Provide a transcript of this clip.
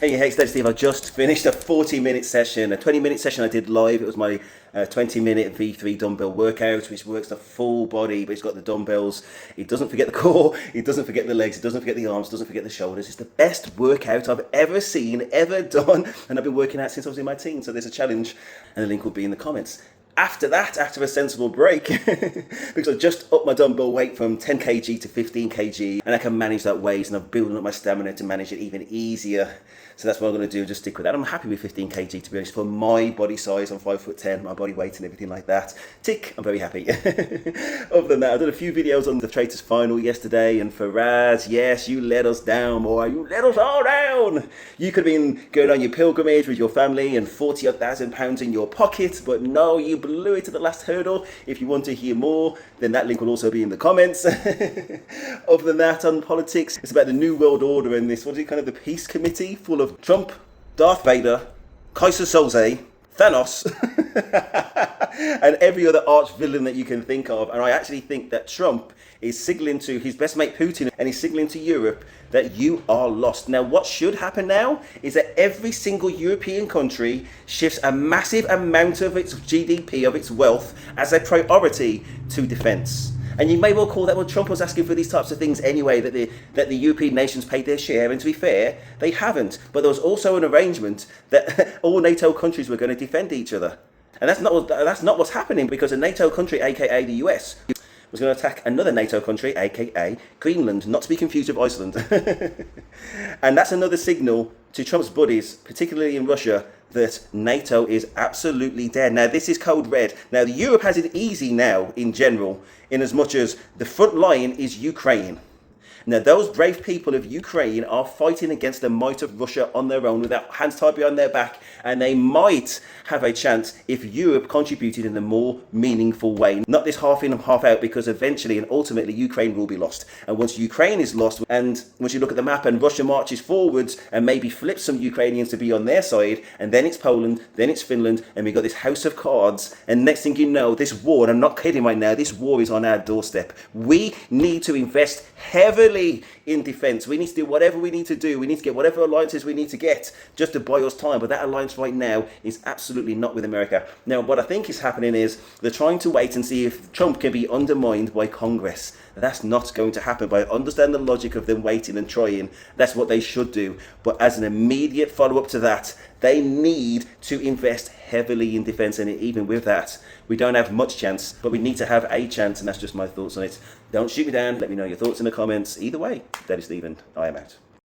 Hey, it's Steve. I just finished a 40-minute session, a 20-minute session I did live. It was my 20-minute V3 dumbbell workout, which works the full body, but it's got the dumbbells. It doesn't forget the core, it doesn't forget the legs, it doesn't forget the arms, it doesn't forget the shoulders. It's the best workout I've ever seen, ever done, and I've been working out since I was in my teens, so there's a challenge, and the link will be in the comments. After that, after a sensible break, because I just upped my dumbbell weight from 10 kg to 15 kg, and I can manage that weight, and I'm building up my stamina to manage it even easier. So that's what I'm going to do, just stick with that. I'm happy with 15 kg, to be honest, for my body size. I'm 5'10", my body weight and everything like that. Tick, I'm very happy. Other than that, I did a few videos on the Traitors final yesterday, and Faraz, yes, you let us down, boy. You let us all down. You could have been going on your pilgrimage with your family and 40,000 pounds in your pocket, but no, you blew it to the last hurdle. If you want to hear more, then that link will also be in the comments. Other than that, on politics, it's about the New World Order and this, what is it, kind of the peace committee full of Trump, Darth Vader, Kaiser Soze, Thanos, and every other arch villain that you can think of. And I actually think that Trump is signaling to his best mate Putin, and he's signaling to Europe that you are lost. Now, what should happen now is that every single European country shifts a massive amount of its GDP, of its wealth, as a priority to defence. And you may well call that, well, Trump was asking for these types of things anyway, that the European nations paid their share, and to be fair, they haven't. But there was also an arrangement that all NATO countries were going to defend each other. And that's not what's happening, because a NATO country, aka the US, was going to attack another NATO country, aka Greenland, not to be confused with Iceland. And that's another signal to Trump's buddies, particularly in Russia, that NATO is absolutely dead. Now, this is code red. Now, Europe has it easy now in general, in as much as the front line is Ukraine. Now, those brave people of Ukraine are fighting against the might of Russia on their own, without hands tied behind their back, and they might have a chance if Europe contributed in a more meaningful way. Not this half in and half out, because eventually and ultimately Ukraine will be lost. And once Ukraine is lost, and once you look at the map and Russia marches forwards and maybe flips some Ukrainians to be on their side, and then it's Poland, then it's Finland, and we've got this house of cards, and next thing you know, this war, and I'm not kidding right now, this war is on our doorstep. We need to invest heavily in defence. We need to do whatever we need to do. We need to get whatever alliances we need to get just to buy us time. But that alliance right now is absolutely not with America. Now, what I think is happening is they're trying to wait and see if Trump can be undermined by Congress. That's not going to happen. But I understand the logic of them waiting and trying. That's what they should do. But as an immediate follow-up to that, they need to invest heavily in defence. And even with that, we don't have much chance, but we need to have a chance. And that's just my thoughts on it. Don't shoot me down. Let me know your thoughts in the comments. Either way, that is Stephen. I am out.